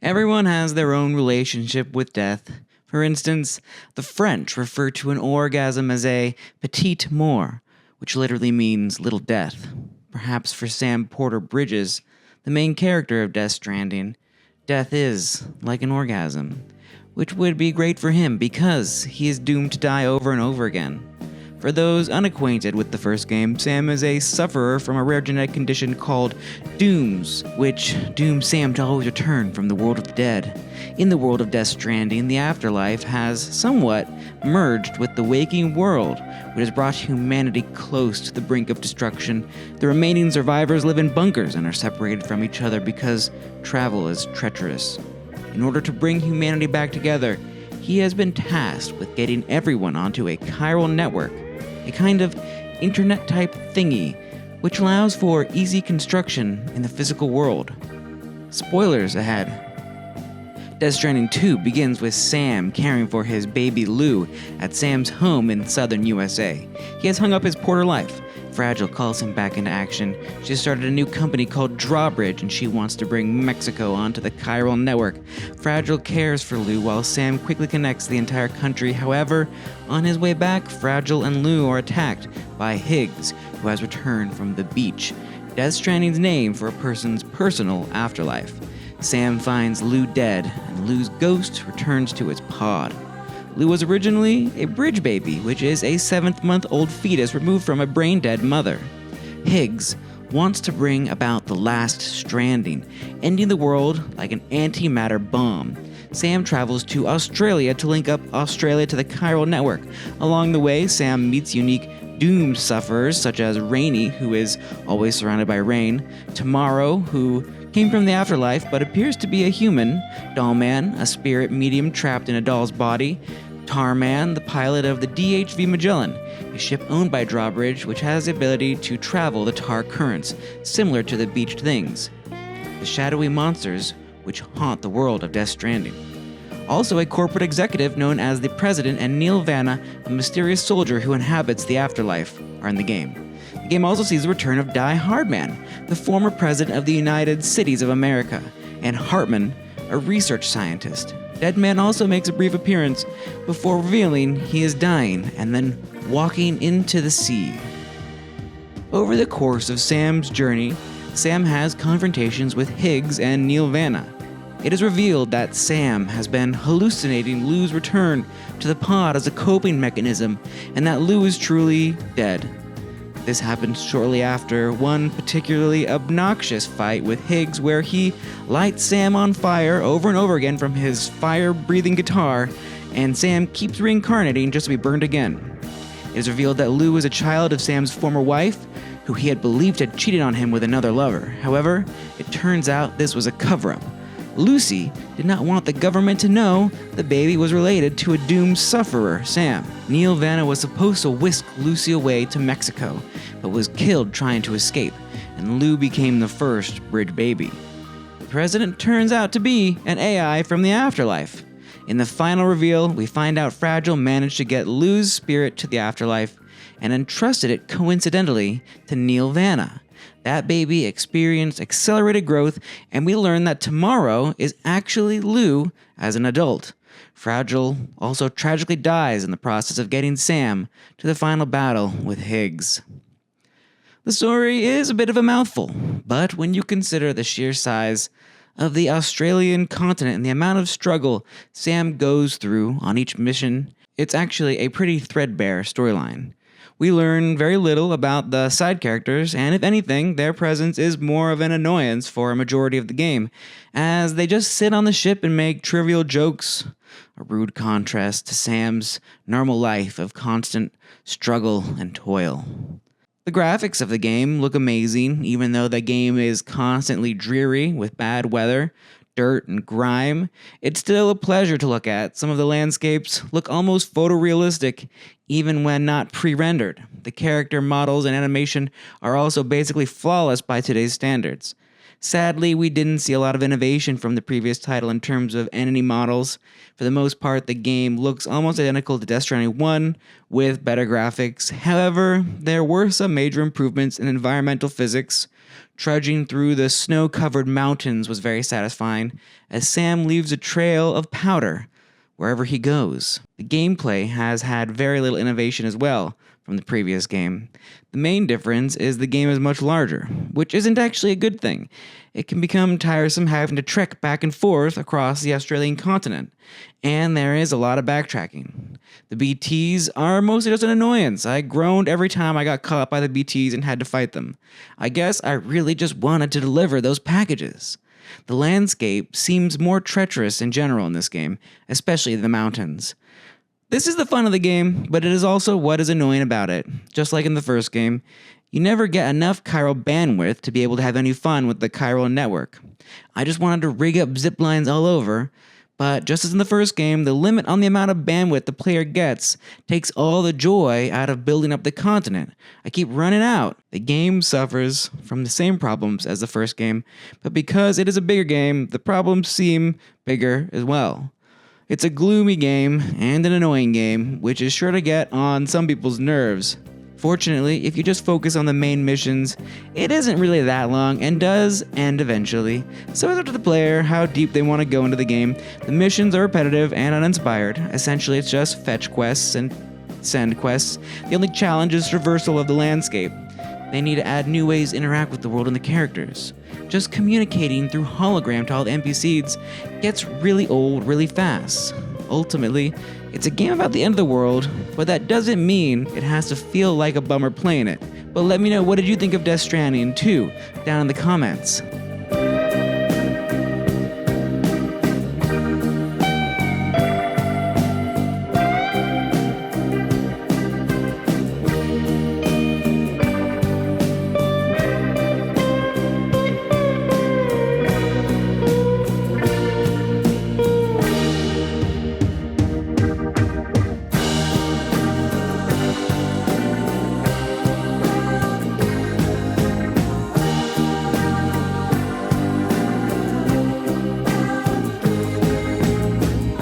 Everyone has their own relationship with death. For instance, the French refer to an orgasm as a petite mort, which literally means little death. Perhaps for Sam Porter Bridges, the main character of Death Stranding, death is like an orgasm, which would be great for him because he is doomed to die over and over again. For those unacquainted with the first game, Sam is a sufferer from a rare genetic condition called Dooms, which dooms Sam to always return from the world of the dead. In the world of Death Stranding, the afterlife has somewhat merged with the waking world, which has brought humanity close to the brink of destruction. The remaining survivors live in bunkers and are separated from each other because travel is treacherous. In order to bring humanity back together, he has been tasked with getting everyone onto a chiral network, a kind of internet-type thingy, which allows for easy construction in the physical world. Spoilers ahead. Death Stranding 2 begins with Sam caring for his baby Lou at Sam's home in southern USA. He has hung up his Porter life. Fragile calls him back into action. She has started a new company called Drawbridge, and she wants to bring Mexico onto the chiral network. Fragile cares for Lou while Sam quickly connects the entire country. However, on his way back, Fragile and Lou are attacked by Higgs, who has returned from the beach. Death Stranding's name for a person's personal afterlife. Sam finds Lou dead, and Lou's ghost returns to its pod. Lou was originally a bridge baby, which is a 7-month-old fetus removed from a brain-dead mother. Higgs wants to bring about the last stranding, ending the world like an antimatter bomb. Sam travels to Australia to link up Australia to the chiral network. Along the way, Sam meets unique doomed sufferers such as Rainy, who is always surrounded by rain, Tomorrow, who came from the afterlife but appears to be a human, Dollman, a spirit medium trapped in a doll's body, Tarman, the pilot of the DHV Magellan, a ship owned by Drawbridge which has the ability to travel the tar currents, similar to the beached things, the shadowy monsters which haunt the world of Death Stranding. Also a corporate executive known as the President, and Neil Vanna, a mysterious soldier who inhabits the afterlife, are in the game. The game also sees the return of Die Hardman, the former president of the United Cities of America, and Hartman, a research scientist. Deadman also makes a brief appearance before revealing he is dying and then walking into the sea. Over the course of Sam's journey, Sam has confrontations with Higgs and Neil Vanna. It is revealed that Sam has been hallucinating Lou's return to the pod as a coping mechanism, and that Lou is truly dead. This happens shortly after one particularly obnoxious fight with Higgs where he lights Sam on fire over and over again from his fire-breathing guitar, and Sam keeps reincarnating just to be burned again. It is revealed that Lou is a child of Sam's former wife, who he had believed had cheated on him with another lover. However, it turns out this was a cover-up. Lucy did not want the government to know the baby was related to a doomed sufferer, Sam. Neil Vanna was supposed to whisk Lucy away to Mexico, but was killed trying to escape, and Lou became the first bridge baby. The president turns out to be an AI from the afterlife. In the final reveal, we find out Fragile managed to get Lou's spirit to the afterlife and entrusted it coincidentally to Neil Vanna. That baby experienced accelerated growth, and we learn that Tomorrow is actually Lou as an adult. Fragile also tragically dies in the process of getting Sam to the final battle with Higgs. The story is a bit of a mouthful, but when you consider the sheer size of the Australian continent and the amount of struggle Sam goes through on each mission, it's actually a pretty threadbare storyline. We learn very little about the side characters, and if anything, their presence is more of an annoyance for a majority of the game, as they just sit on the ship and make trivial jokes, a rude contrast to Sam's normal life of constant struggle and toil. The graphics of the game look amazing, even though the game is constantly dreary with bad weather, dirt, and grime. It's still a pleasure to look at. Some of the landscapes look almost photorealistic, even when not pre-rendered. The character models and animation are also basically flawless by today's standards. Sadly, we didn't see a lot of innovation from the previous title in terms of enemy models. For the most part, the game looks almost identical to Death Stranding 1 with better graphics. However, there were some major improvements in environmental physics. Trudging through the snow-covered mountains was very satisfying, as Sam leaves a trail of powder wherever he goes. The gameplay has had very little innovation as well from the previous game. The main difference is the game is much larger, which isn't actually a good thing. It can become tiresome having to trek back and forth across the Australian continent, and there is a lot of backtracking. The BTs are mostly just an annoyance. I groaned every time I got caught by the BTs and had to fight them. I guess I really just wanted to deliver those packages. The landscape seems more treacherous in general in this game, especially the mountains. This is the fun of the game, but it is also what is annoying about it. Just like in the first game, you never get enough chiral bandwidth to be able to have any fun with the chiral network. I just wanted to rig up zip lines all over, but just as in the first game, the limit on the amount of bandwidth the player gets takes all the joy out of building up the continent. I keep running out. The game suffers from the same problems as the first game, but because it is a bigger game, the problems seem bigger as well. It's a gloomy game and an annoying game, which is sure to get on some people's nerves. Fortunately, if you just focus on the main missions, it isn't really that long and does end eventually, so it's up to the player how deep they want to go into the game. The missions are repetitive and uninspired. Essentially, it's just fetch quests and send quests. The only challenge is traversal of the landscape. They need to add new ways to interact with the world and the characters. Just communicating through hologram to all the NPCs gets really old really fast. Ultimately, it's a game about the end of the world, but that doesn't mean it has to feel like a bummer playing it. But let me know, what did you think of Death Stranding 2 down in the comments.